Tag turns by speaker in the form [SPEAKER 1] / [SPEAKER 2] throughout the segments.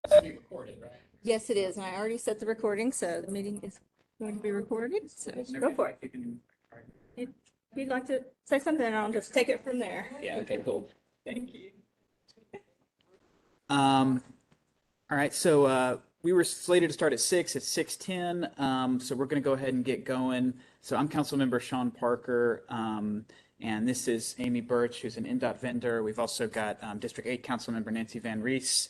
[SPEAKER 1] It's being recorded, right?
[SPEAKER 2] Yes, it is, and I already set the recording, so the meeting is going to be recorded, so go for it. If you'd like to say something, I'll just take it from there.
[SPEAKER 1] Yeah, okay, cool.
[SPEAKER 2] Thank you.
[SPEAKER 1] All right, so we were slated to start at 6, it's 6:10, so we're going to go ahead and get going. So I'm Councilmember Sean Parker, and this is Amy Birch, who's an NDOT vendor. We've also got District 8 Councilmember Nancy Van Rees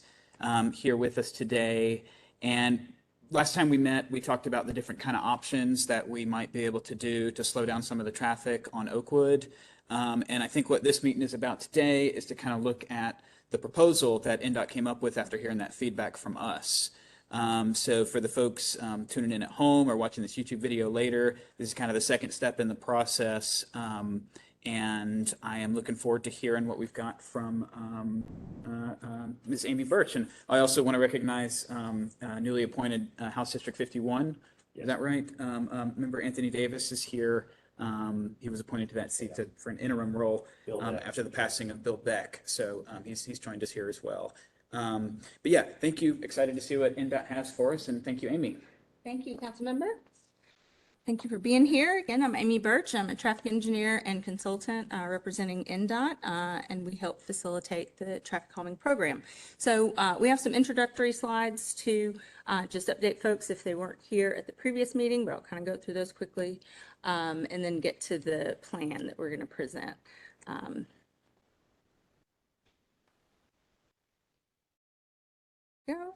[SPEAKER 1] here with us today. And last time we met, we talked about the different kind of options that we might be able to do to slow down some of the traffic on Oakwood. And I think what this meeting is about today is to kind of look at the proposal that NDOT came up with after hearing that feedback from us. So for the folks tuning in at home or watching this YouTube video later, this is kind of the second step in the process. And I am looking forward to hearing what we've got from Ms. Amy Birch. And I also want to recognize newly appointed House District 51. Is that right? Member Anthony Davis is here. He was appointed to that seat for an interim role after the passing of Bill Beck. So he's joined us here as well. But yeah, thank you. Excited to see what NDOT has for us. And thank you, Amy.
[SPEAKER 2] Thank you, Councilmember. Thank you for being here. Again, I'm Amy Birch. I'm a traffic engineer and consultant representing NDOT, and we help facilitate the traffic calming program. So we have some introductory slides to just update folks if they weren't here at the previous meeting, but I'll kind of go through those quickly and then get to the plan that we're going to present. Go.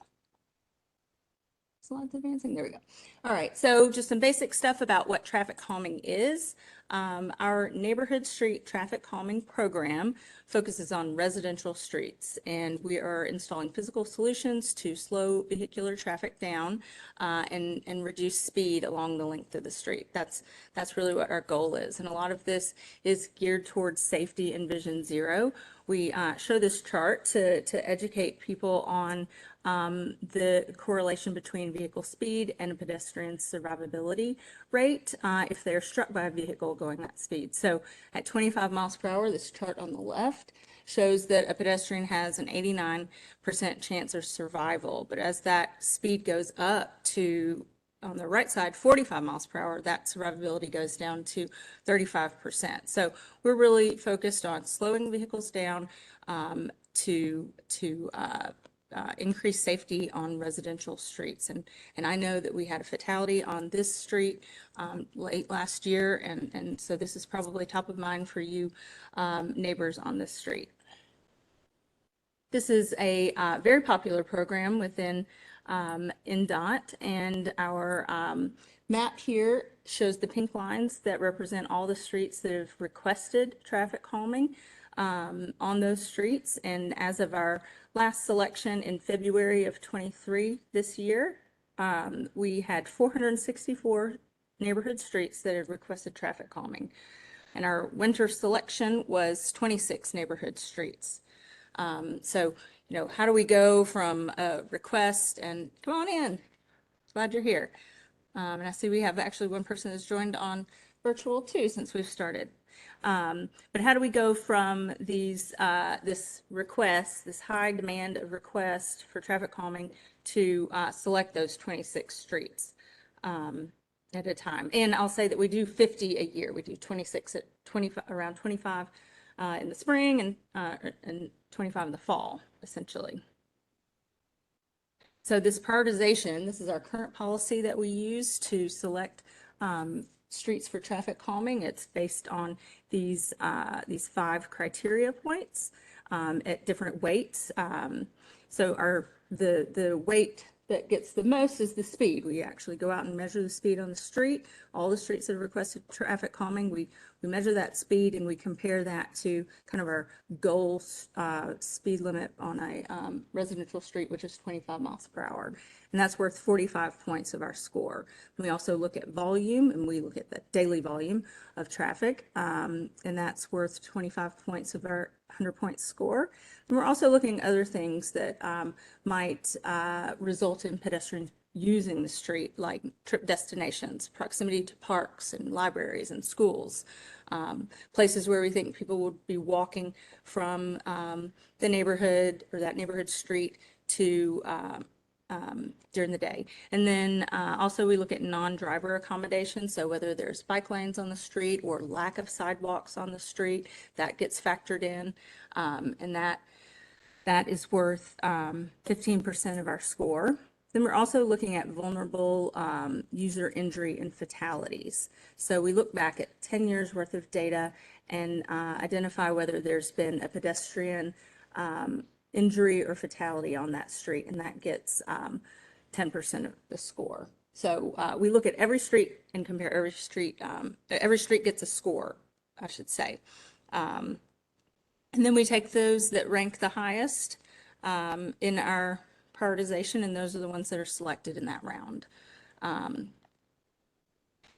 [SPEAKER 2] Slides advancing. There we go. All right. So just some basic stuff about what traffic calming is. Our neighborhood street traffic calming program focuses on residential streets, and we are installing physical solutions to slow vehicular traffic down and reduce speed along the length of the street. That's really what our goal is. And a lot of this is geared towards safety and vision zero. We show this chart to educate people on the correlation between vehicle speed and a pedestrian survivability rate if they're struck by a vehicle going that speed. So at 25 miles per hour, this chart on the left shows that a pedestrian has an 89% chance of survival. But as that speed goes up to, on the right side, 45 miles per hour, that survivability goes down to 35%. So we're really focused on slowing vehicles down to increase safety on residential streets. And I know that we had a fatality on this street late last year, and so this is probably top of mind for you neighbors on this street. This is a very popular program within NDOT, and our map here shows the pink lines that represent all the streets that have requested traffic calming on those streets. And as of our last selection in February of 23 this year, we had 464 neighborhood streets that have requested traffic calming. And our winter selection was 26 neighborhood streets. So, you know, how do we go from a request and come on in, glad you're here. And I see we have actually one person that's joined on virtual too since we've started. But how do we go from these this request, this high demand of request for traffic calming to select those 26 streets at a time? And I'll say that we do 50 a year. We do 26 at 25, around 25 in the spring and 25 in the fall, essentially. So this prioritization, this is our current policy that we use to select streets for traffic calming. It's based on these 5 criteria points at different weights. So the weight that gets the most is the speed. We actually go out and measure the speed on the street. All the streets that have requested traffic calming, we measure that speed and we compare that to kind of our goal speed limit on a residential street, which is 25 miles per hour. And that's worth 45 points of our score. And we also look at volume, and we look at the daily volume of traffic, and that's worth 25 points of our 100-point score. And we're also looking at other things that might result in pedestrians using the street, like trip destinations, proximity to parks and libraries and schools, places where we think people would be walking from the neighborhood or that neighborhood street to during the day. And then also we look at non-driver accommodations. So whether there's bike lanes on the street or lack of sidewalks on the street, that gets factored in. And that is worth 15% of our score. Then we're also looking at vulnerable user injury and fatalities. So we look back at 10 years worth of data and identify whether there's been a pedestrian injury or fatality on that street, and that gets 10% of the score. So we look at every street and compare every street. Every street gets a score, I should say. And then we take those that rank the highest in our prioritization, and those are the ones that are selected in that round.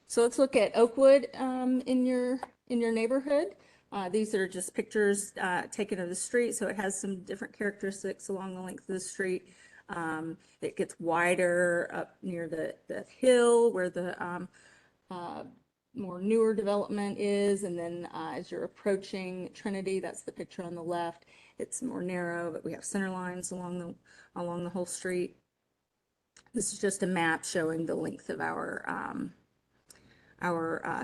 [SPEAKER 2] So let's look at Oakwood in your neighborhood. These are just pictures taken of the street, so it has some different characteristics along the length of the street. It gets wider up near the hill where the more newer development is, and then as you're approaching Trinity, that's the picture on the left, it's more narrow, but we have center lines along the whole street. This is just a map showing the length of our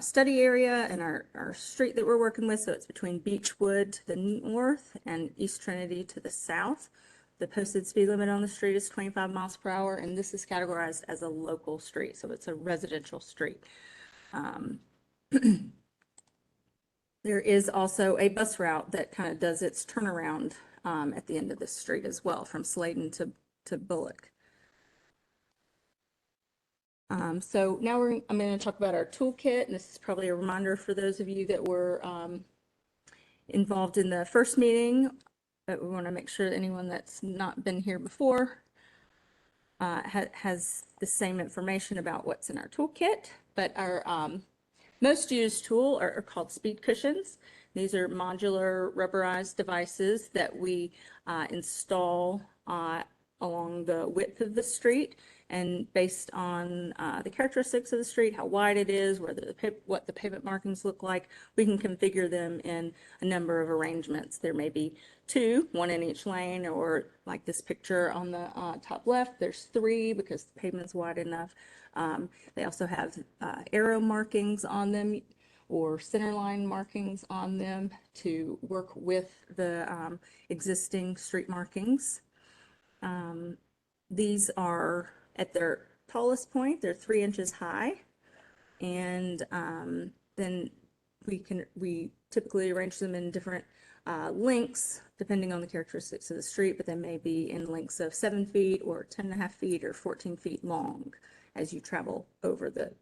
[SPEAKER 2] study area and our street that we're working with. So it's between Beechwood to the north and East Trinity to the south. The posted speed limit on the street is 25 miles per hour, and this is categorized as a local street, so it's a residential street. There is also a bus route that kind of does its turnaround at the end of this street as well, from Sladen to Bullock. So now I'm going to talk about our toolkit, and this is probably a reminder for those of you that were involved in the first meeting, but we want to make sure that anyone that's not been here before has the same information about what's in our toolkit. But our most used tool are called speed cushions. These are modular rubberized devices that we install along the width of the street, and based on the characteristics of the street, how wide it is, what the pavement markings look like, we can configure them in a number of arrangements. There may be two, one in each lane, or like this picture on the top left, there's three because the pavement's wide enough. They also have arrow markings on them or centerline markings on them to work with the existing street markings. These are at their tallest point, they're 3 inches high, and then we typically arrange them in different lengths depending on the characteristics of the street, but they may be in lengths of 7 feet or 10.5 feet or 14 feet long as you travel over the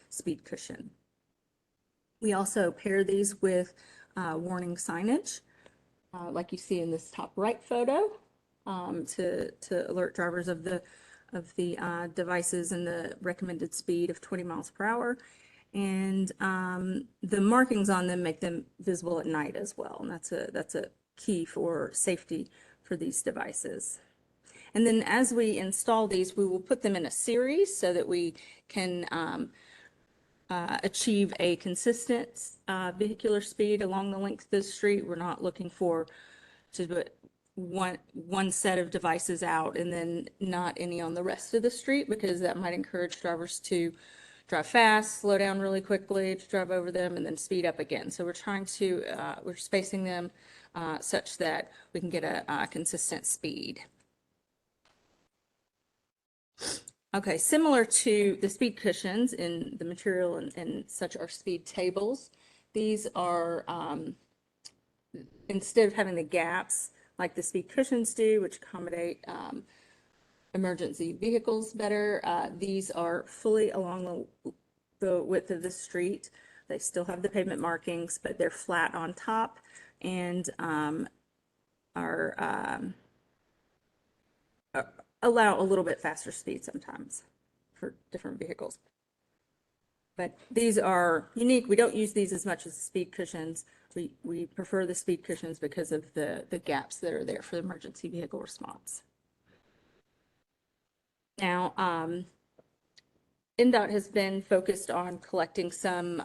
[SPEAKER 2] speed cushion. We also pair these with warning signage, like you see in this top right photo, to alert drivers of the devices and the recommended speed of 20 miles per hour. And the markings on them make them visible at night as well. And that's a key for safety for these devices. And then as we install these, we will put them in a series so that we can achieve a consistent vehicular speed along the length of the street. We're not looking to put one set of devices out and then not any on the rest of the street, because that might encourage drivers to drive fast, slow down really quickly to drive over them, and then speed up again. So we're spacing them such that we can get a consistent speed. Okay, similar to the speed cushions in the material and such are speed tables. These are, instead of having the gaps like the speed cushions do, which accommodate emergency vehicles better, these are fully along the width of the street. They still have the pavement markings, but they're flat on top and allow a little bit faster speed sometimes for different vehicles. But these are unique. We don't use these as much as the speed cushions. We prefer the speed cushions because of the gaps that are there for the emergency vehicle response. Now, NDOT has been focused on collecting some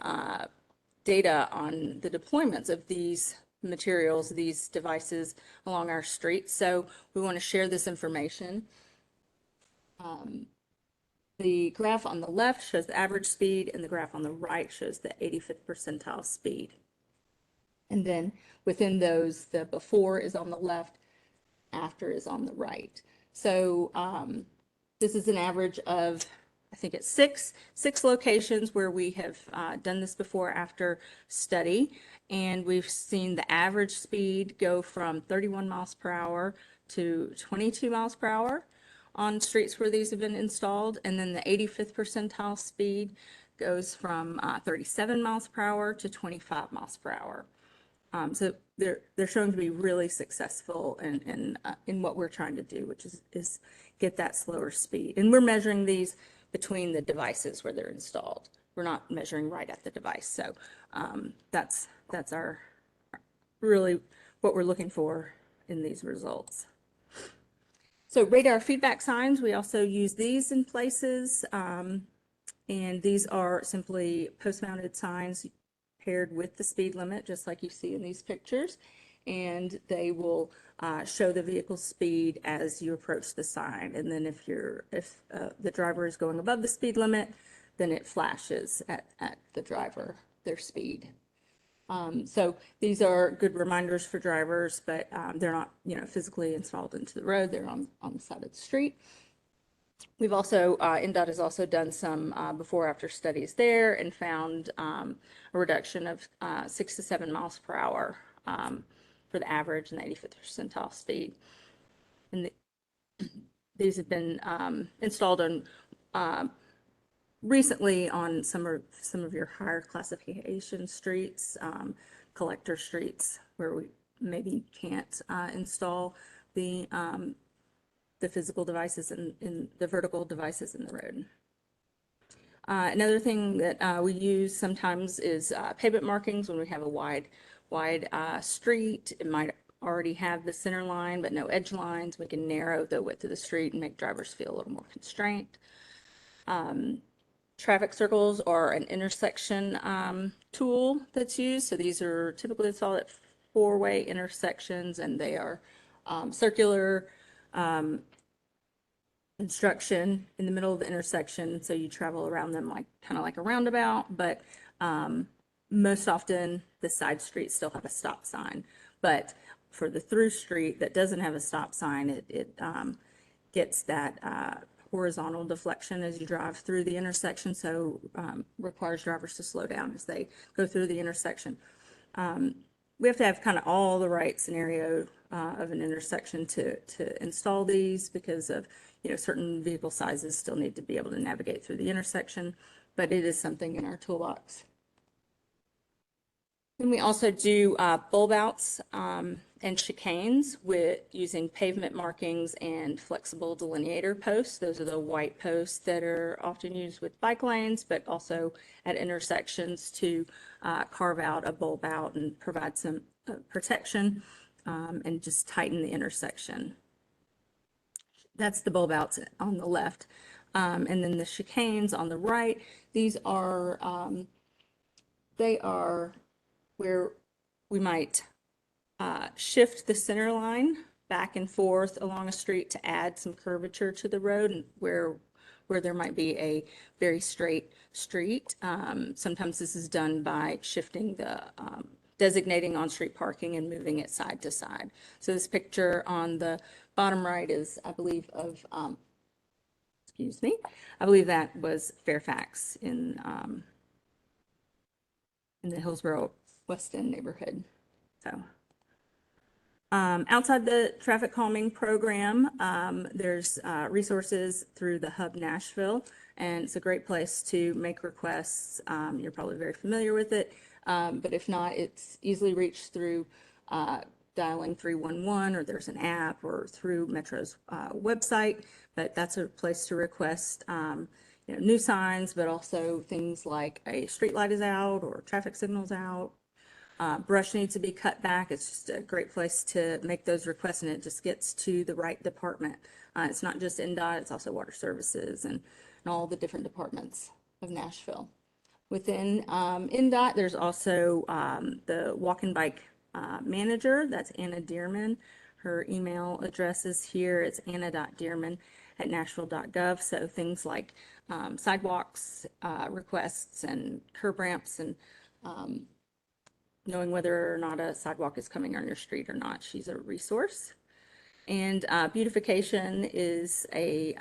[SPEAKER 2] data on the deployments of these materials, these devices along our streets. So we want to share this information. The graph on the left shows the average speed, and the graph on the right shows the 85th percentile speed. And then within those, the before is on the left, after is on the right. So this is an average of, I think it's six locations where we have done this before after study. And we've seen the average speed go from 31 miles per hour to 22 miles per hour on streets where these have been installed. And then the 85th percentile speed goes from 37 miles per hour to 25 miles per hour. So they're shown to be really successful in what we're trying to do, which is get that slower speed. And we're measuring these between the devices where they're installed. We're not measuring right at the device. So that's our really what we're looking for in these results. So radar feedback signs, we also use these in places. And these are simply post-mounted signs paired with the speed limit, just like you see in these pictures. And they will show the vehicle speed as you approach the sign. And then if the driver is going above the speed limit, then it flashes at the driver, their speed. So these are good reminders for drivers, but they're not, physically installed into the road. They're on the side of the street. We've also, NDOT has also done some before-after studies there and found a reduction of 6 to 7 miles per hour for the average and the 85th percentile speed. And these have been installed on recently on some of your higher classification streets, collector streets, where we maybe can't install the physical devices and the vertical devices in the road. Another thing that we use sometimes is pavement markings when we have a wide street. It might already have the center line, but no edge lines. We can narrow the width of the street and make drivers feel a little more constrained. Traffic circles are an intersection tool that's used. So these are typically installed at four-way intersections, and they are circular instruction in the middle of the intersection. So you travel around them kind of like a roundabout, but most often the side streets still have a stop sign. But for the through street that doesn't have a stop sign, it gets that horizontal deflection as you drive through the intersection, so requires drivers to slow down as they go through the intersection. We have to have kind of all the right scenario of an intersection to install these, because of certain vehicle sizes still need to be able to navigate through the intersection, but it is something in our toolbox. Then we also do bulb outs and chicanes with using pavement markings and flexible delineator posts. Those are the white posts that are often used with bike lanes, but also at intersections to carve out a bulb out and provide some protection and just tighten the intersection. That's the bulb outs on the left. And then the chicanes on the right, these are, they are where we might shift the center line back and forth along a street to add some curvature to the road, and where there might be a very straight street. Sometimes this is done by shifting the designating on-street parking and moving it side to side. So this picture on the bottom right is, I believe, of excuse me, I believe that was Fairfax in the Hillsborough West End neighborhood. So outside the traffic calming program, there's resources through the Hub Nashville, and it's a great place to make requests. You're probably very familiar with it, but if not, it's easily reached through dialing 311, or there's an app, or through Metro's website. But that's a place to request new signs, but also things like a street light is out or traffic signals out. Brush needs to be cut back. It's just a great place to make those requests, and it just gets to the right department. It's not just NDOT, it's also Water Services and all the different departments of Nashville. Within NDOT, there's also the walk and bike manager. That's Anna Dearman. Her email address is here. It's anna.dearman@nashville.gov. So things like sidewalks requests and curb ramps and knowing whether or not a sidewalk is coming on your street or not. She's a resource. And beautification is a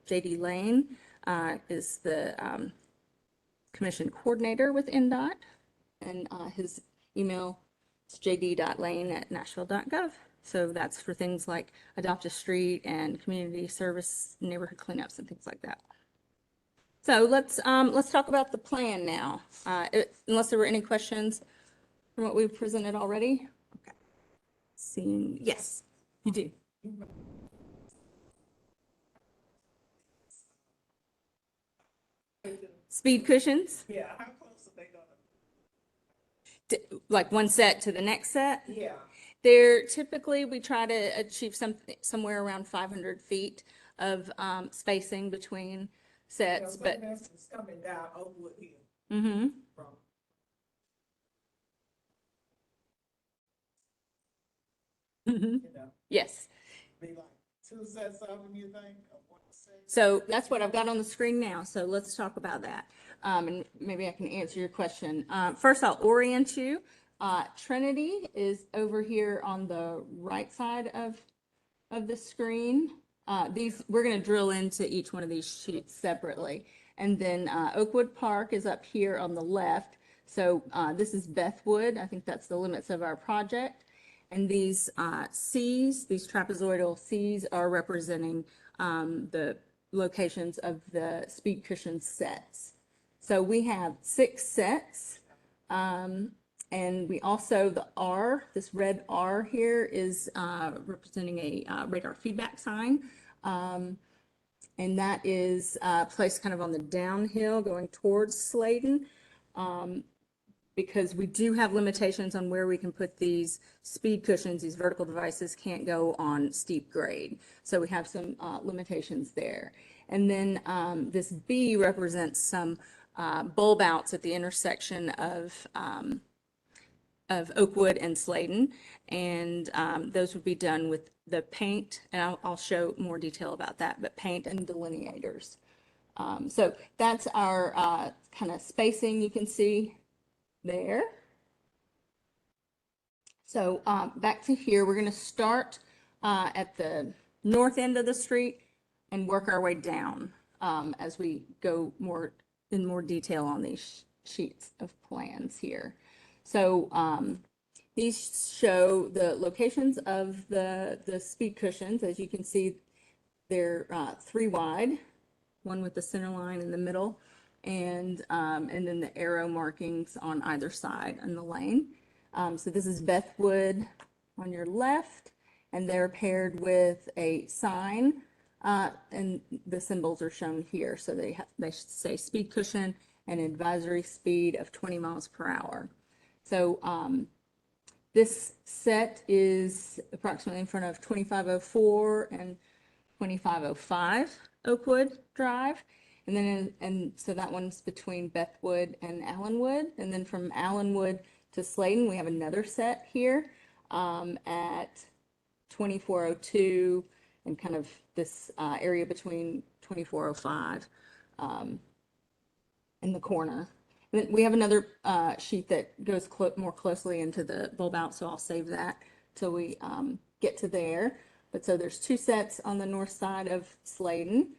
[SPEAKER 2] JD Lane is the commission coordinator with NDOT, and his email is jd.lane@nashville.gov. So that's for things like adopt a street and community service, neighborhood cleanups, and things like that. So let's talk about the plan now. Unless there were any questions from what we've presented already. Okay. Seeing, yes, you do. Speed cushions?
[SPEAKER 3] Yeah, how close are they gonna?
[SPEAKER 2] Like one set to the next set?
[SPEAKER 3] Yeah,
[SPEAKER 2] They're typically, we try to achieve somewhere around 500 feet of spacing between sets, but.
[SPEAKER 3] it's coming down Oakwood Hill
[SPEAKER 2] Mm-hmm.
[SPEAKER 3] from.
[SPEAKER 2] Mm-hmm.
[SPEAKER 3] You know,
[SPEAKER 2] Yes.
[SPEAKER 3] be like two sets of them, you think, or one set?
[SPEAKER 2] So that's what I've got on the screen now. So let's talk about that. And maybe I can answer your question. First, I'll orient you. Trinity is over here on the right side of the screen. We're going to drill into each one of these sheets separately. And then Oakwood Park is up here on the left. So this is Bethwood. I think that's the limits of our project. And these Cs, these trapezoidal Cs, are representing the locations of the speed cushion sets. So we have 6 sets. And we also, the R, this red R here is representing a radar feedback sign. And that is placed kind of on the downhill going towards Sladen. Because we do have limitations on where we can put these speed cushions. These vertical devices can't go on steep grade. So we have some limitations there. And then this B represents some bulb outs at the intersection of Oakwood and Sladen. And those would be done with the paint, and I'll show more detail about that, but paint and delineators. So that's our kind of spacing you can see there. So back to here, we're going to start at the north end of the street and work our way down as we go in more detail on these sheets of plans here. So these show the locations of the speed cushions. As you can see, they're 3 wide, one with the center line in the middle, and then the arrow markings on either side in the lane. So this is Bethwood on your left, and they're paired with a sign, and the symbols are shown here. So they say speed cushion and advisory speed of 20 miles per hour. So this set is approximately in front of 2504 and 2505 Oakwood Drive. And then, so that one's between Bethwood and Allenwood. And then from Allenwood to Sladen, we have another set here at 2402 and kind of this area between 2405 in the corner. And then we have another sheet that goes more closely into the bulb out, so I'll save that till we get to there. But so there's 2 sets on the north side of Sladen.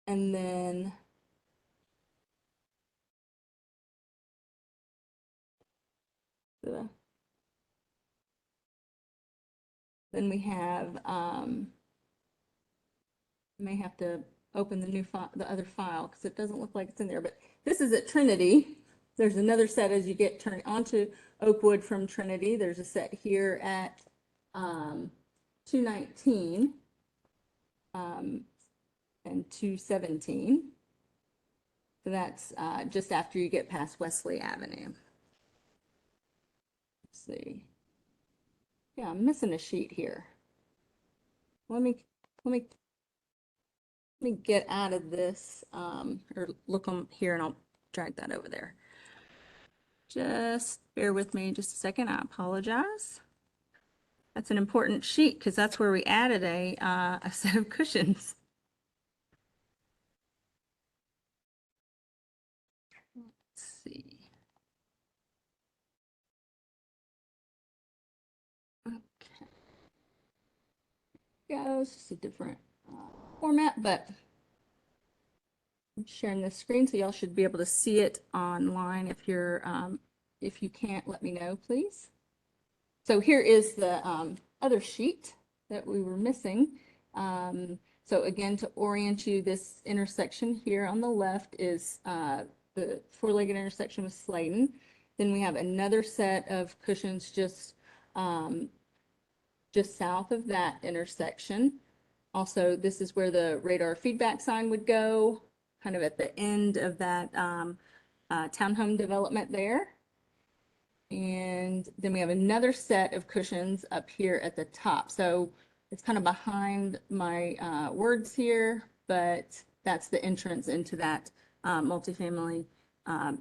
[SPEAKER 2] And then we have, may have to open the new file, the other file, because it doesn't look like it's in there, but this is at Trinity. There's another set as you get turned onto Oakwood from Trinity. There's a set here at 219 and 217. So that's just after you get past Wesley Avenue. Let's see. Yeah, I'm missing a sheet here. Let me get out of this or look on here, and I'll drag that over there. Just bear with me just a second. I apologize. That's an important sheet because that's where we added a set of cushions. Let's see. Okay. Yeah, it's just a different format, but I'm sharing the screen so y'all should be able to see it online. If you can't, let me know, please. So here is the other sheet that we were missing. So again, to orient you, this intersection here on the left is the four-legged intersection with Sladen. Then we have another set of cushions just south of that intersection. Also, this is where the radar feedback sign would go, kind of at the end of that townhome development there. And then we have another set of cushions up here at the top. So it's kind of behind my words here, but that's the entrance into that multifamily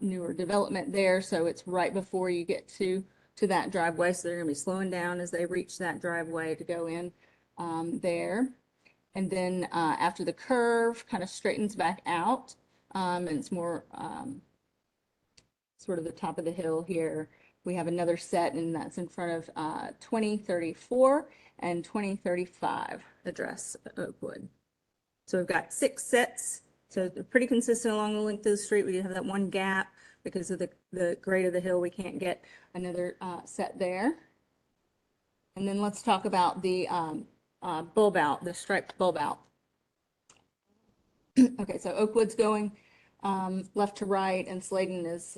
[SPEAKER 2] newer development there. So it's right before you get to that driveway. So they're going to be slowing down as they reach that driveway to go in there. And then after the curve kind of straightens back out, and it's more sort of the top of the hill here, we have another set, and that's in front of 2034 and 2035 address Oakwood. So we've got 6 sets. So they're pretty consistent along the length of the street. We have that one gap because of the grade of the hill. We can't get another set there. And then let's talk about the bulb out, the striped bulb out. Okay, so Oakwood's going left to right, and Sladen is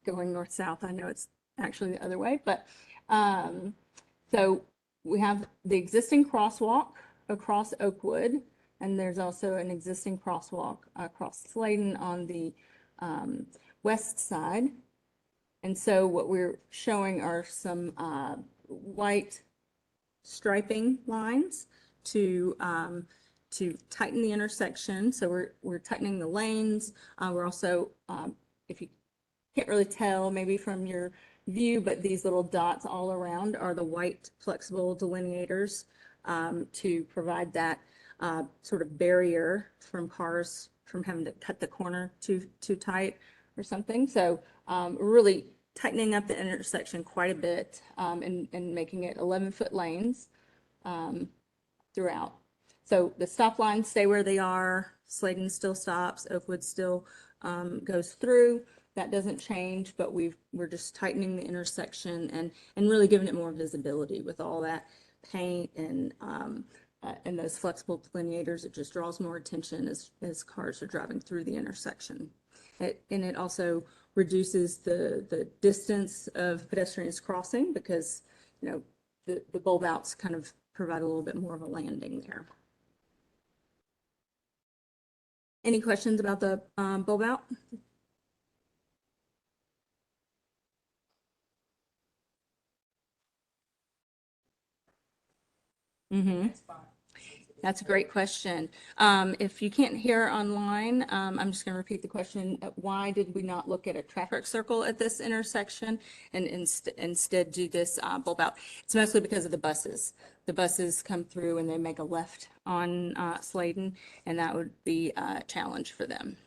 [SPEAKER 2] going north-south. I know it's actually the other way, but so we have the existing crosswalk across Oakwood, and there's also an existing crosswalk across Sladen on the west side. And so what we're showing are some white striping lines to tighten the intersection. So we're tightening the lanes. We're also, if you can't really tell maybe from your view, but these little dots all around are the white flexible delineators to provide that sort of barrier from cars from having to cut the corner too tight or something. So really tightening up the intersection quite a bit and making it 11-foot lanes throughout. So the stop lines stay where they are. Sladen still stops. Oakwood still goes through. That doesn't change, but we're just tightening the intersection and really giving it more visibility with all that paint and those flexible delineators. It just draws more attention as cars are driving through the intersection. And it also reduces the distance of pedestrians crossing because, you know, the bulb outs kind of provide a little bit more of a landing there. Any questions about the bulb out? Mm-hmm. That's a great question. If you can't hear online, I'm just going to repeat the question. Why did we not look at a traffic circle at this intersection and instead do this bulb out? It's mostly because of the buses. The buses come through and they make a left on Sladen, and that would be a challenge for them.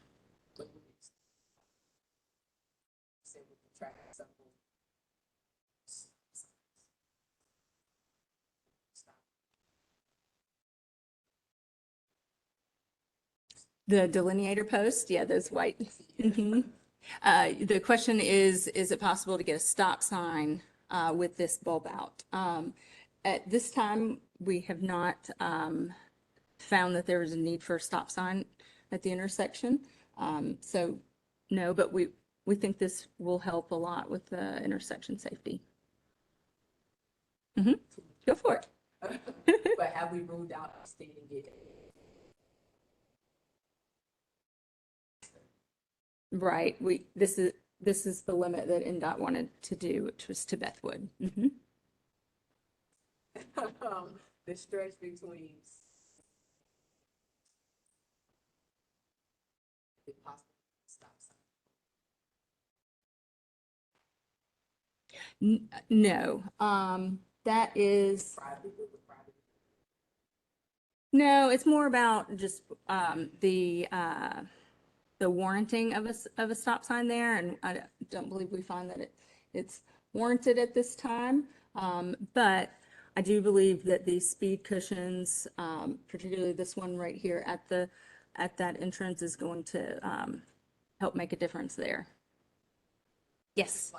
[SPEAKER 2] The delineator post, yeah, those white. Mm-hmm. The question is it possible to get a stop sign with this bulb out? At this time, we have not found that there is a need for a stop sign at the intersection. So no, but we think this will help a lot with the intersection safety. Mm-hmm. Go for it.
[SPEAKER 4] But have we ruled out stating it?
[SPEAKER 2] Right. This is the limit that NDOT wanted to do, which was to Bethwood. Mm-hmm.
[SPEAKER 4] The stretch between the possible stop sign.
[SPEAKER 2] No, that is,
[SPEAKER 4] Private, private.
[SPEAKER 2] no, it's more about just, the warranting of a stop sign there, and I don't believe we find that it's warranted at this time. But I do believe that these speed cushions, particularly this one right here at that entrance, is going to, help make a difference there. Yes.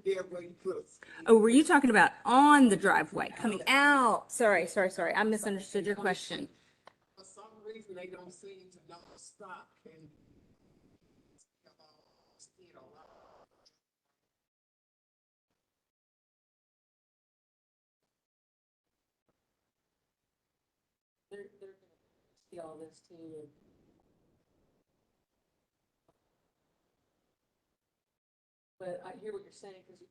[SPEAKER 3] Yeah, where you put
[SPEAKER 2] Oh, were you talking about on the driveway, coming out? Sorry. I misunderstood your question.
[SPEAKER 3] for some reason, they don't seem to know to stop and.
[SPEAKER 4] They're gonna see all this too. But I hear what you're saying, because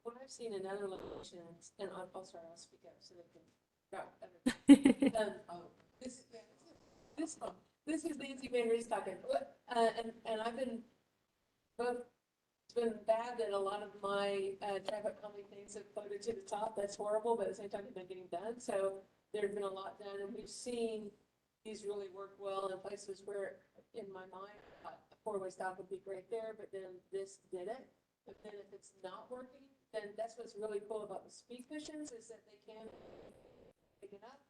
[SPEAKER 4] what I've seen in other locations, and I'm sorry, I'll speak up so they can. This, this is Nancy Van Rees talking, and I've been, both, it's been bad that a lot of my, traffic calming things have floated to the top, that's horrible, but at the same time, they've been getting done, so there's been a lot done, and we've seen these really work well in places where, in my mind, a four-way stop would be great there, but then this didn't. But then if it's not working, then that's what's really cool about the speed cushions, is that they can pick it up.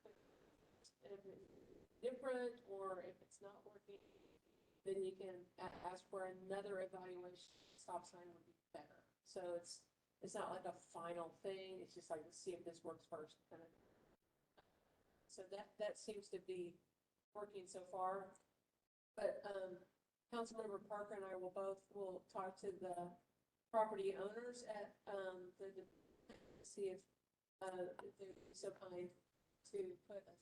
[SPEAKER 4] And if it's different, or if it's not working, then you can ask for another evaluation. Stop sign would be better. So it's not like a final thing, it's just like, let's see if this works first, kind of. So that seems to be working so far. But, Councilmember Parker and I will talk to the property owners at, see if they're so kind to put a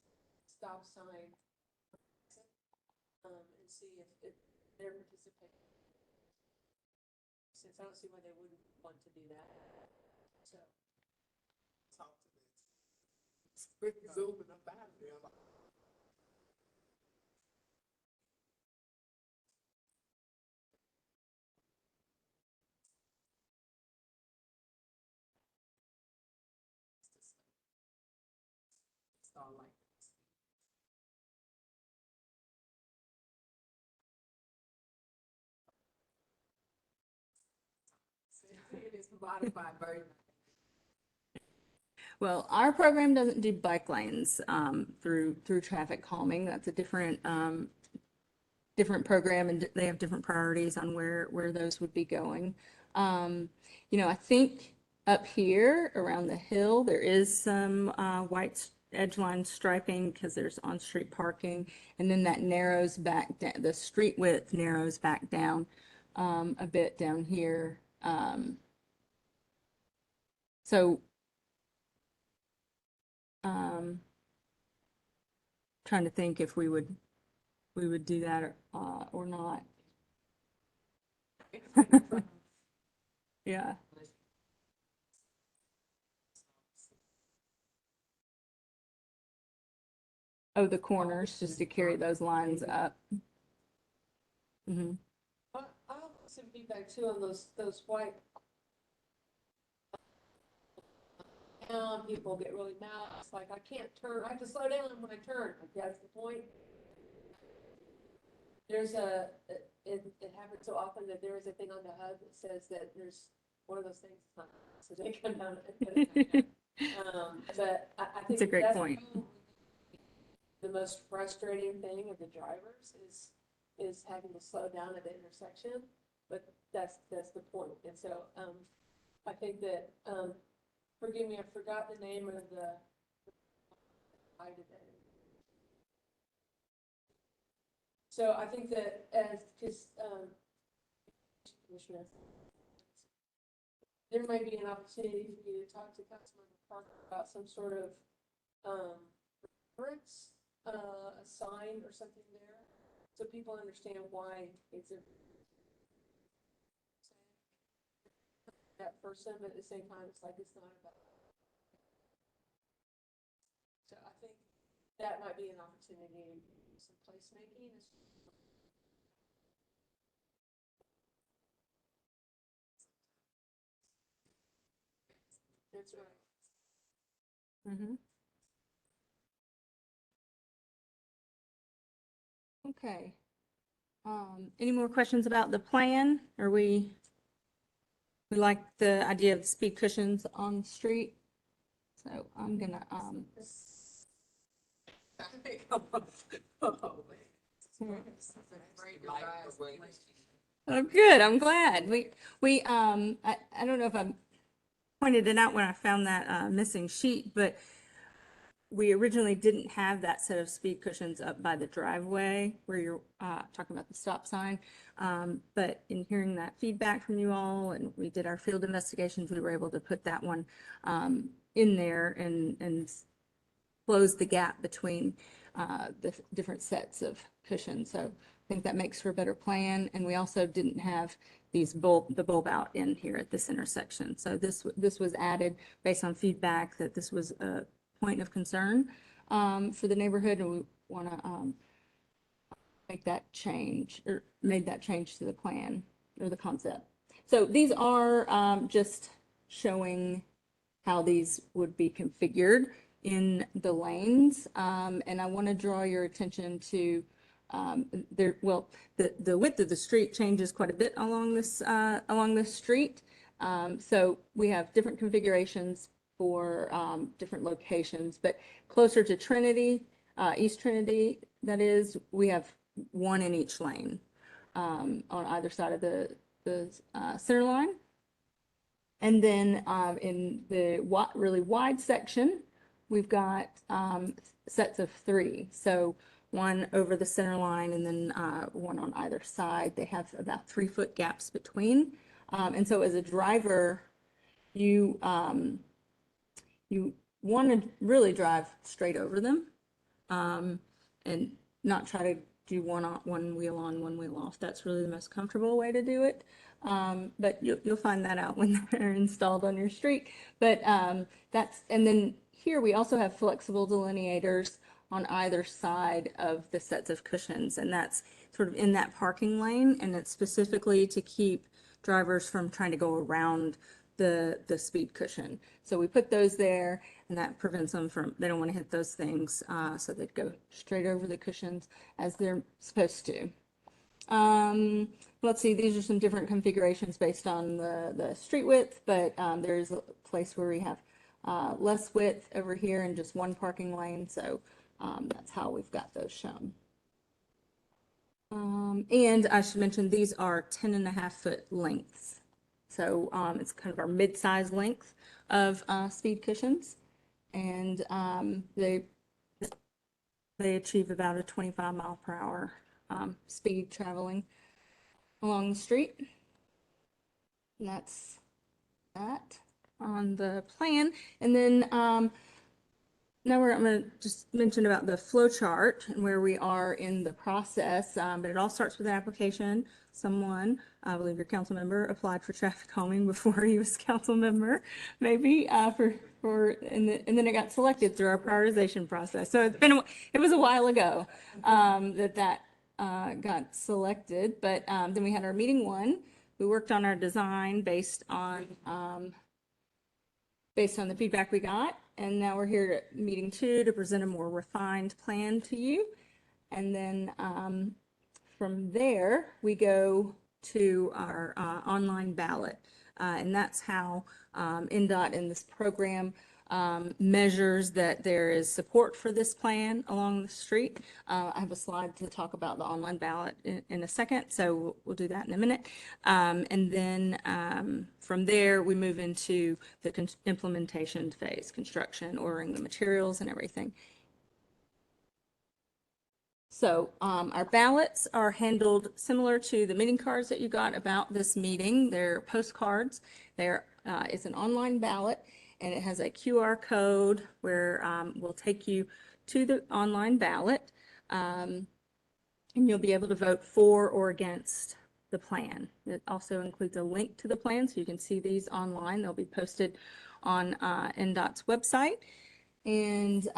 [SPEAKER 4] stop sign, and see if they're participating. Since I don't see why they wouldn't want to do that. So.
[SPEAKER 3] Talk to them. Quick zooming up out of there.
[SPEAKER 4] It's all like. It is modified version.
[SPEAKER 2] Well, our program doesn't do bike lanes through traffic calming. That's a different program, and they have different priorities on where those would be going. I think up here around the hill there is some white edge line striping because there's on-street parking, and then that narrows back down. The street width narrows back down a bit down here. So. Trying to think if we would do that or not. Yeah. Oh, the corners, just to carry those lines up. Mm-hmm.
[SPEAKER 4] I'll have some feedback too on those white. People get really mad. It's like, I can't turn, I have to slow down when I turn. Like, that's the point. There's it happens so often that there is a thing on the HUD that says that there's one of those things, so they come down and put it down. But I think
[SPEAKER 2] That's a great
[SPEAKER 4] that's
[SPEAKER 2] point.
[SPEAKER 4] the most frustrating thing of the drivers is having to slow down at the intersection, but that's the point. And so, I think that, forgive me, I forgot the name of the I today. So I think that because Commissioner, there might be an opportunity for you to talk to Councilmember Parker about some sort of reference, a sign or something there, so people understand why it's a that person, but at the same time, it's like, it's not about. So I think that might be an opportunity to do some placemaking. That's right.
[SPEAKER 2] Mhm. Okay. Any more questions about the plan? Are we like the idea of speed cushions on the street? So I'm gonna, oh, good, I'm glad. I don't know if I pointed it out when I found that, missing sheet, but we originally didn't have that set of speed cushions up by the driveway where you're, talking about the stop sign. But in hearing that feedback from you all, and we did our field investigations, we were able to put that one, in there and close the gap between the different sets of cushions. So I think that makes for a better plan. And we also didn't have the bulb out in here at this intersection. So this was added based on feedback that this was a point of concern for the neighborhood, and we want to make that change, or made that change to the plan or the concept. So these are just showing how these would be configured in the lanes. And I want to draw your attention to the width of the street changes quite a bit along this street. So we have different configurations for different locations, but closer to Trinity, East Trinity, that is, we have one in each lane on either side of the center line. And then in the really wide section, we've got sets of 3. So one over the center line and then one on either side. They have about 3-foot gaps between. And so as a driver, you want to really drive straight over them and not try to do one wheel on, one wheel off. That's really the most comfortable way to do it. But you'll find that out when they're installed on your street. But and then here we also have flexible delineators on either side of the sets of cushions, and that's sort of in that parking lane, and it's specifically to keep drivers from trying to go around the speed cushion. So we put those there, and that prevents them from, they don't want to hit those things, so they'd go straight over the cushions as they're supposed to. Let's see, these are some different configurations based on the street width, but there's a place where we have less width over here and just one parking lane, so that's how we've got those shown. And I should mention, these are 10.5-foot lengths. So it's kind of our mid-size length of speed cushions, and they achieve about a 25-mile-per-hour speed traveling along the street. And that's that on the plan. And then now I'm going to just mention about the flow chart and where we are in the process. But it all starts with an application. Someone, I believe your council member, applied for traffic calming before he was council member, maybe, and then it got selected through our prioritization process. So it was a while ago that got selected. But then we had our meeting 1. We worked on our design based on the feedback we got. And now we're here at meeting 2 to present a more refined plan to you. And then from there, we go to our online ballot. And that's how NDOT in this program measures that there is support for this plan along the street. I have a slide to talk about the online ballot in a second, so we'll do that in a minute. And then from there, we move into the implementation phase, construction, ordering the materials and everything. So our ballots are handled similar to the meeting cards that you got about this meeting. They're postcards. It's an online ballot, and it has a QR code where we'll take you to the online ballot, and you'll be able to vote for or against the plan. It also includes a link to the plan, so you can see these online. They'll be posted on NDOT's website. And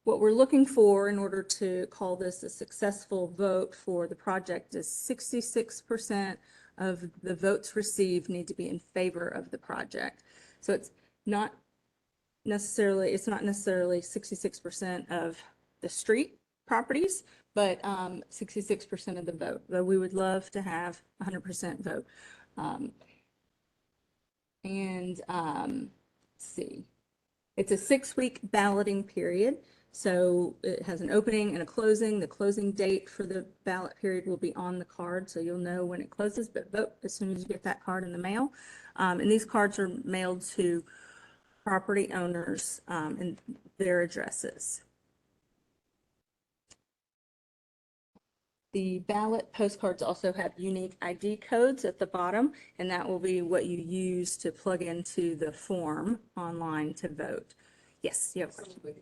[SPEAKER 2] what we're looking for in order to call this a successful vote for the project is 66% of the votes received need to be in favor of the project. So it's not necessarily 66% of the street properties, but 66% of the vote, though we would love to have 100% vote. Let's see, it's a 6-week balloting period. So it has an opening and a closing. The closing date for the ballot period will be on the card, so you'll know when it closes, but vote as soon as you get that card in the mail. And these cards are mailed to property owners and their addresses. The ballot postcards also have unique ID codes at the bottom, and that will be what you use to plug into the form online to vote. Yes, you have a question.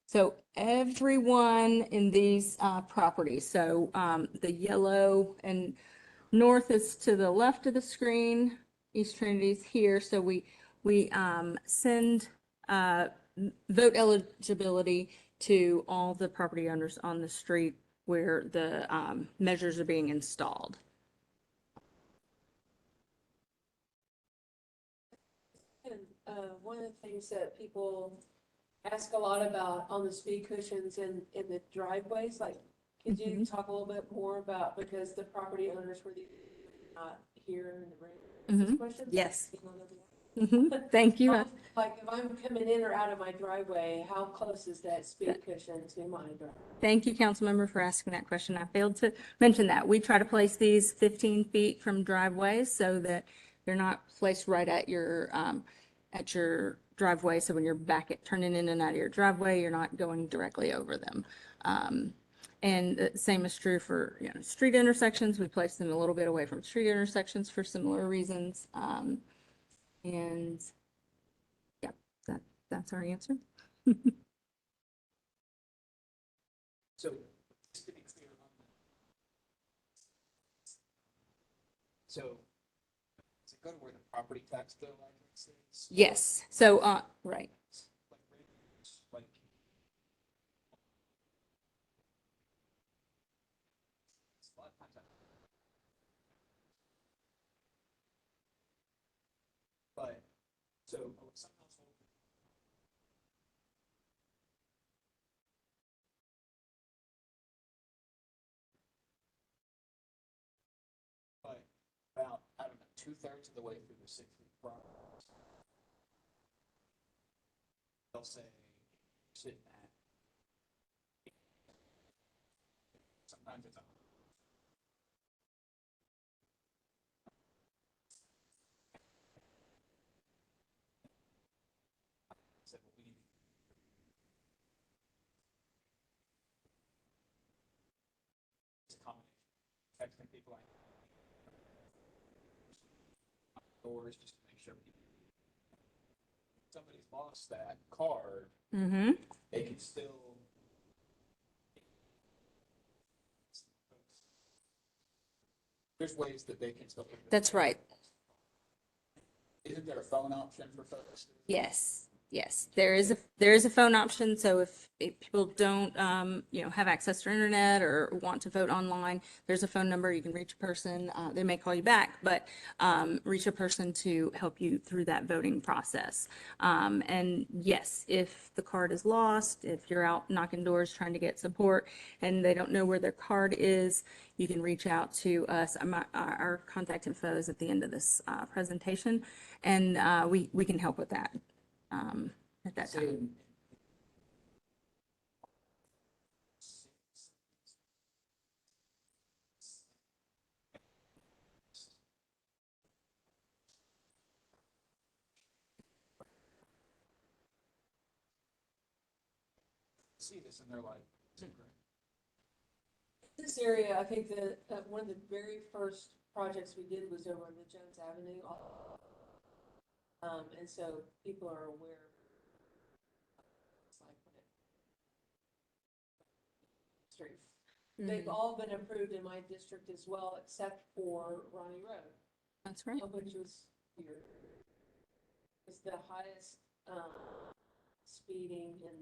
[SPEAKER 2] So everyone in these properties, so the yellow and north is to the left of the screen, East Trinity's here. So we send vote eligibility to all the property owners on the street where the measures are being installed.
[SPEAKER 4] And one of the things that people ask a lot about on the speed cushions in the driveways, like, could you talk a little bit more about, because the property owners were not here in the room, these questions?
[SPEAKER 2] Yes. Thank you.
[SPEAKER 4] Like, if I'm coming in or out of my driveway, how close is that speed cushion to my driveway?
[SPEAKER 2] Thank you, Councilmember, for asking that question. I failed to mention that. We try to place these 15 feet from driveways so that they're not placed right at your driveway. So when you're turning in and out of your driveway, you're not going directly over them. And the same is true for, street intersections. We place them a little bit away from street intersections for similar reasons. And yeah, that's our answer.
[SPEAKER 1] So, just to be clear on that. So, does it go to where the property tax bill address is?
[SPEAKER 2] Yes. So, right.
[SPEAKER 1] Like, it's a lot of times but, so, some household. But about, I don't know, 2/3 of the way through the 6-week process, they'll say, sitting at, sometimes it's a. Said, well, we need this combination, texting people like doors just to make sure somebody's lost that card, they can still. There's ways that they can still.
[SPEAKER 2] That's right.
[SPEAKER 1] Isn't there a phone option for folks?
[SPEAKER 2] Yes. Yes, there is a phone option. So if people don't, have access to internet or want to vote online, there's a phone number. You can reach a person. They may call you back, but reach a person to help you through that voting process. And yes, if the card is lost, if you're out knocking doors trying to get support and they don't know where their card is, you can reach out to us. Our contact info is at the end of this presentation, and we can help with that. At that time.
[SPEAKER 1] See this and they're like,
[SPEAKER 4] This area, I think that one of the very first projects we did was over on the Jones Avenue. And so people are aware. They've all been approved in my district as well, except for Ronnie Road.
[SPEAKER 2] That's right.
[SPEAKER 4] Which was here. It's the highest speeding and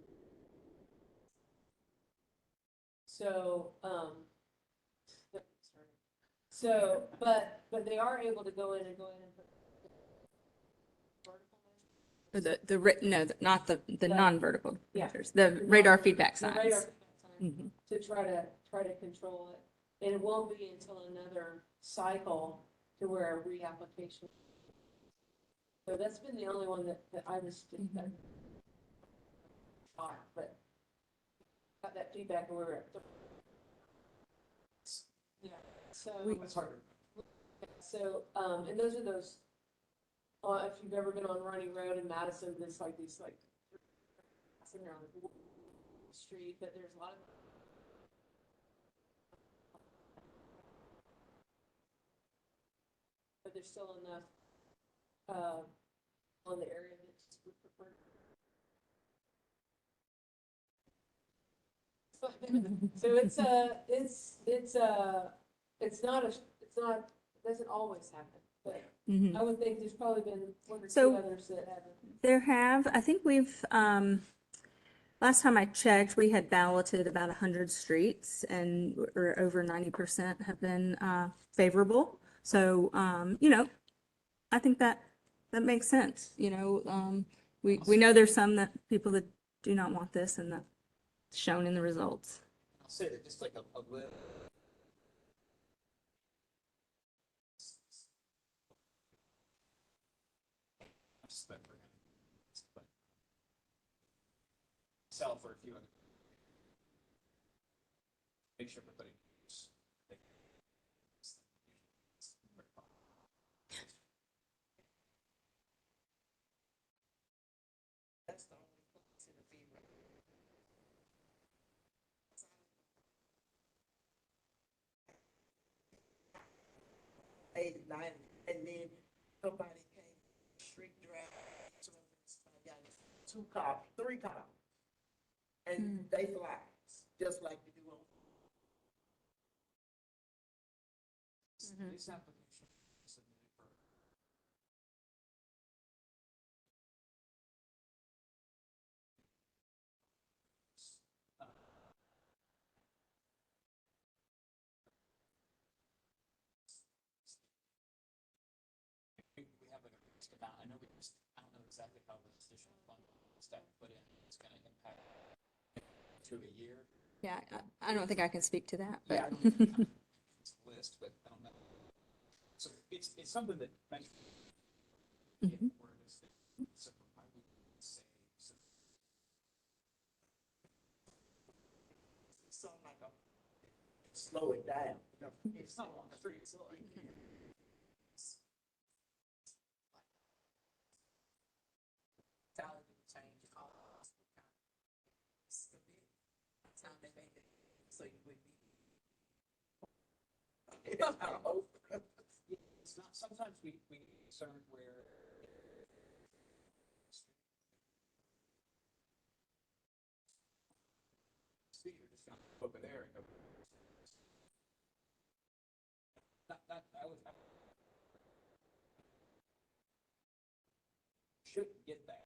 [SPEAKER 4] so, so, but they are able to go in and put vertical measures.
[SPEAKER 2] Or no, not the non-vertical
[SPEAKER 4] Yeah.
[SPEAKER 2] measures, the radar feedback
[SPEAKER 4] The radar
[SPEAKER 2] signs.
[SPEAKER 4] feedback signs
[SPEAKER 2] Mhm.
[SPEAKER 4] to try to control it. And it won't be until another cycle to where a reapplication. So that's been the only one that I was, that, but got that feedback and we're at. Yeah, so.
[SPEAKER 3] That's hard.
[SPEAKER 4] So, and those are those, if you've ever been on Running Road in Madison, there's like these like, passing around the street, but there's a lot of. But there's still enough, on the area that we prefer. So it doesn't always happen, but
[SPEAKER 2] Mhm.
[SPEAKER 4] I would think there's probably been one or two
[SPEAKER 2] So-
[SPEAKER 4] others that haven't.
[SPEAKER 2] There have, I think we've, last time I checked, we had balloted about 100 streets and or over 90% have been favorable. So, I think that makes sense, we know there's some people that do not want this and that's shown in the results.
[SPEAKER 5] I'll say that just like a little. Sell for a few other. Make sure everybody.
[SPEAKER 3] That's the only place in the FEMA. Eight, nine, and then somebody came, street draft, so I got 2 cops, 3 cops. And they fly, just like you do on.
[SPEAKER 5] This application is submitted for. We have like a fixed amount. I don't know exactly how the additional fund staff put in, it's gonna impact to a year.
[SPEAKER 2] Yeah, I don't think I can speak to that,
[SPEAKER 5] Yeah, I
[SPEAKER 2] but.
[SPEAKER 5] don't know. It's a list, but I don't know. So it's something that.
[SPEAKER 2] Mhm.
[SPEAKER 5] So I would say, so
[SPEAKER 3] It's something like a, slow it down.
[SPEAKER 5] it's not on the street, it's like.
[SPEAKER 3] Salary change costs. Time they make it, so you would be.
[SPEAKER 5] It's not, sometimes we concerned where. See, you're just gonna go over there and go. I would. Shouldn't get that.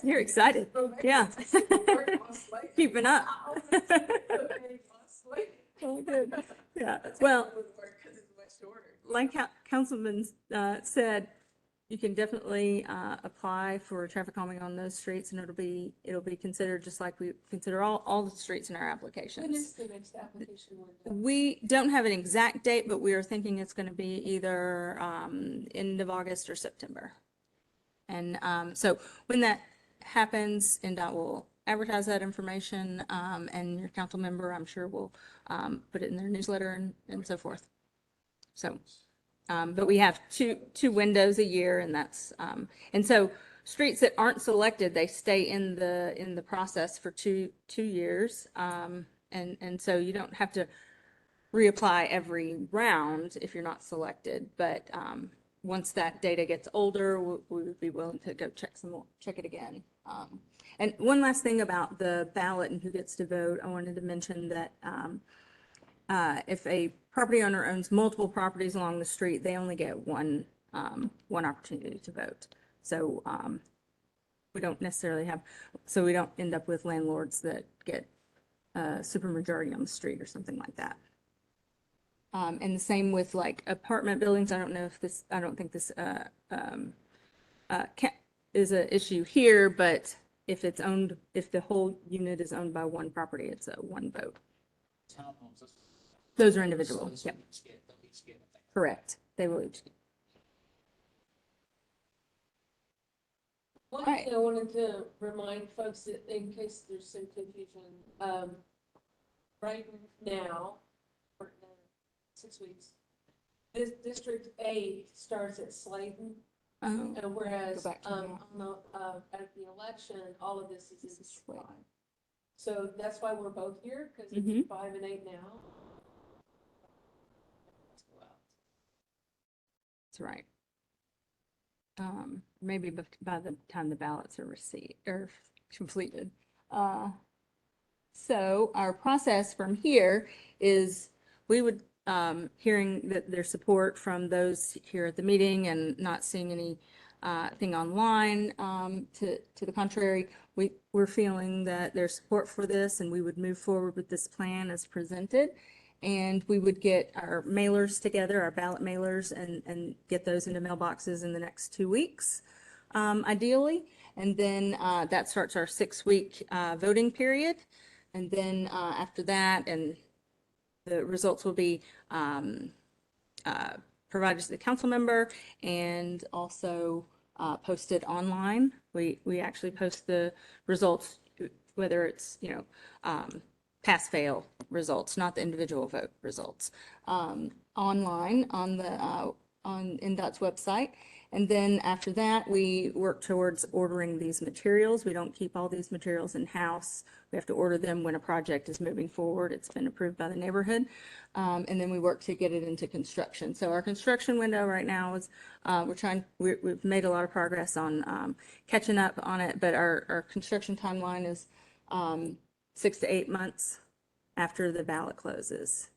[SPEAKER 2] You're excited. Yeah. Keeping up. Oh, good. Yeah, well, like Councilman said, you can definitely apply for traffic calming on those streets and it'll be considered just like we consider all the streets in our
[SPEAKER 4] When
[SPEAKER 2] applications.
[SPEAKER 4] is the next application window?
[SPEAKER 2] We don't have an exact date, but we are thinking it's going to be either end of August or September. And so when that happens, NDOT will advertise that information, and your council member, I'm sure, will put it in their newsletter and so forth. So But we have two windows a year, and that's, and so streets that aren't selected, they stay in the process for two years. And so you don't have to reapply every round if you're not selected. But once that data gets older, we would be willing to go check it again. And one last thing about the ballot and who gets to vote, I wanted to mention that if a property owner owns multiple properties along the street, they only get one opportunity to vote. So we don't necessarily have, so we don't end up with landlords that get a supermajority on the street or something like that. And the same with like apartment buildings. I don't think this is an issue here, but if the whole unit is owned by one property, it's a one vote.
[SPEAKER 5] Townhomes,
[SPEAKER 2] Those are individual.
[SPEAKER 5] so this
[SPEAKER 2] Yep,
[SPEAKER 5] will each get, they'll each get a thing.
[SPEAKER 2] correct. They will each.
[SPEAKER 4] One
[SPEAKER 2] Right.
[SPEAKER 4] thing I wanted to remind folks that in case there's some confusion, right now, for 6 weeks, this District 8 starts at Slayton,
[SPEAKER 2] Oh,
[SPEAKER 4] and whereas,
[SPEAKER 2] Go back to
[SPEAKER 4] on the, at the election, all of this is in
[SPEAKER 2] This is
[SPEAKER 4] District
[SPEAKER 2] Slayton.
[SPEAKER 4] 5. So that's why we're both here, because
[SPEAKER 2] Mhm.
[SPEAKER 4] it's 5 and 8 now. Let's go out.
[SPEAKER 2] that's right. Maybe by the time the ballots are received or completed. So our process from here is we would, hearing that there's support from those here at the meeting and not seeing any thing online to the contrary, we're feeling that there's support for this and we would move forward with this plan as presented. And we would get our mailers together, our ballot mailers, and get those into mailboxes in the next 2 weeks, ideally. And then that starts our 6-week voting period. And then after that, and the results will be provided to the council member and also posted online. We actually post the results, whether it's, pass fail results, not the individual vote results, online on NDOT's website. And then after that, we work towards ordering these materials. We don't keep all these materials in-house. We have to order them when a project is moving forward. It's been approved by the neighborhood. And then we work to get it into construction. So our construction window right now is, we've made a lot of progress on catching up on it, but our construction timeline is 6 to 8 months after the ballot closes.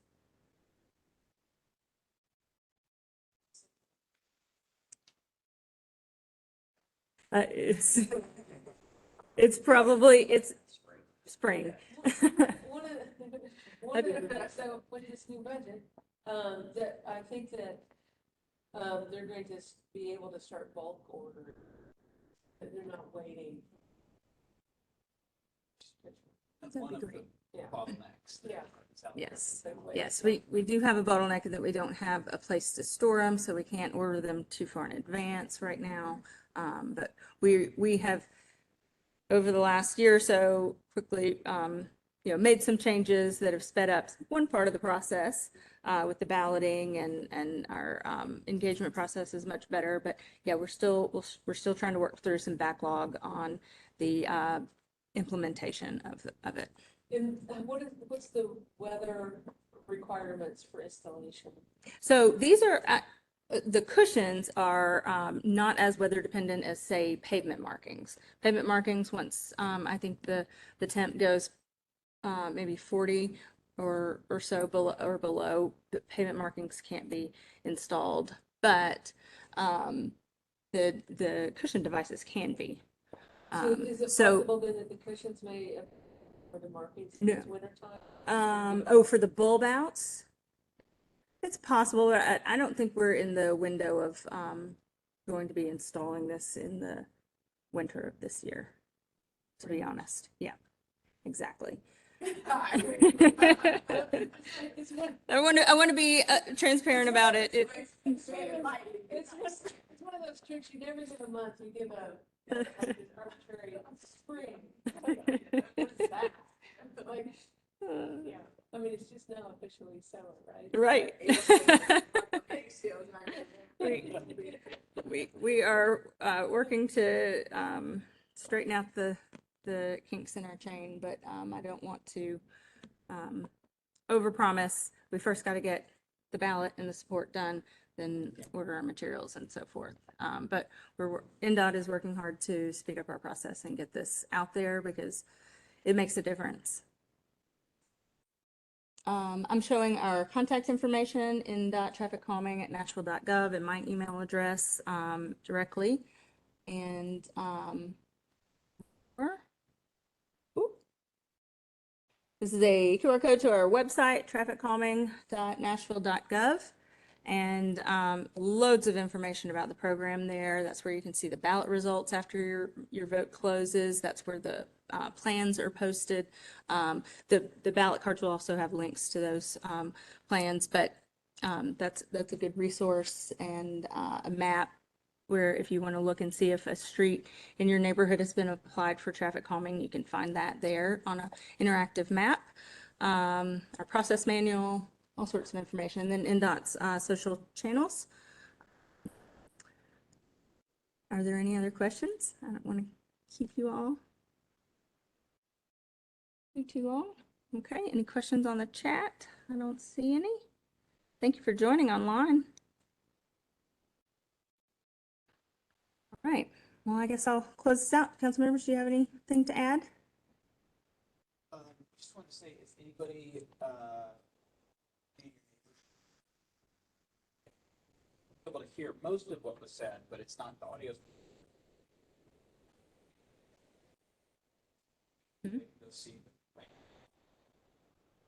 [SPEAKER 2] It's spring.
[SPEAKER 4] So with this new budget, that I think that, they're going to be able to start bulk ordering. That they're not waiting.
[SPEAKER 5] That's
[SPEAKER 2] That'd
[SPEAKER 5] one
[SPEAKER 2] be
[SPEAKER 5] of the
[SPEAKER 2] great.
[SPEAKER 4] Yeah.
[SPEAKER 5] bottlenecks. that
[SPEAKER 4] Yeah.
[SPEAKER 5] is out there.
[SPEAKER 2] Yes.
[SPEAKER 4] They're waiting.
[SPEAKER 2] Yes, we do have a bottleneck that we don't have a place to store them, so we can't order them too far in advance right now. But we have, over the last year or so, quickly, made some changes that have sped up one part of the process with the balloting, and our engagement process is much better. But yeah, we're still trying to work through some backlog on the implementation of it.
[SPEAKER 4] And what's the weather requirements for installation?
[SPEAKER 2] So these are, the cushions are not as weather dependent as, say, pavement markings. Pavement markings, once I think the temp goes maybe 40 or so below, the pavement markings can't be installed, but the cushion devices can be.
[SPEAKER 4] So is it
[SPEAKER 2] so-
[SPEAKER 4] possible then that the cushions may, for the markings in
[SPEAKER 2] No.
[SPEAKER 4] wintertime?
[SPEAKER 2] For the bulb outs, it's possible. I don't think we're in the window of going to be installing this in the winter of this year, to be honest. Yeah, exactly. I want to be transparent about it.
[SPEAKER 4] It's one of those tricks you never get a month, you give like this arbitrary spring. What is that? Like, yeah, I mean, it's just now officially summer, right?
[SPEAKER 2] Right. We are working to straighten out the kinks in our chain, but I don't want to overpromise. We first got to get the ballot and the support done, then order our materials and so forth. But NDOT is working hard to speed up our process and get this out there because it makes a difference. I'm showing our contact information in traffic calming at nashville.gov and my email address directly. And this is a QR code to our website, trafficcalming.nashville.gov, and loads of information about the program there. That's where you can see the ballot results after your vote closes. That's where the plans are posted. The ballot cards will also have links to those plans, but that's a good resource, and a map where if you want to look and see if a street in your neighborhood has been applied for traffic calming, you can find that there on an interactive map. Our process manual, all sorts of information, and then NDOT's social channels. Are there any other questions? I don't want to keep you all too long. Okay, any questions on the chat? I don't see any. Thank you for joining online. All right, well, I guess I'll close this out. Council members, do you have anything to add?
[SPEAKER 5] Just want to say, if anybody, able to hear most of what was said, but it's not the audio.
[SPEAKER 2] Mhm.
[SPEAKER 5] Go see.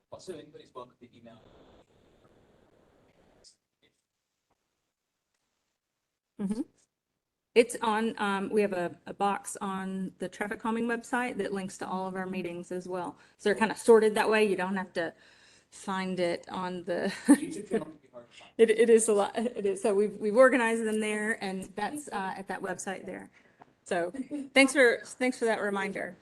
[SPEAKER 5] Also, anybody's welcome to email.
[SPEAKER 2] Mm-hmm. It's on, we have a box on the traffic calming website that links to all of our meetings as well. So they're kind of sorted that way. You don't have to find it on the,
[SPEAKER 5] YouTube channel can be hard to find.
[SPEAKER 2] it is a lot, it is. So we've organized them there, and that's at that website there. So thanks for that reminder.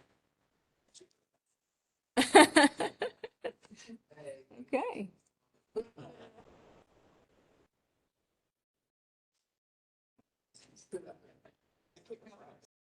[SPEAKER 2] Okay.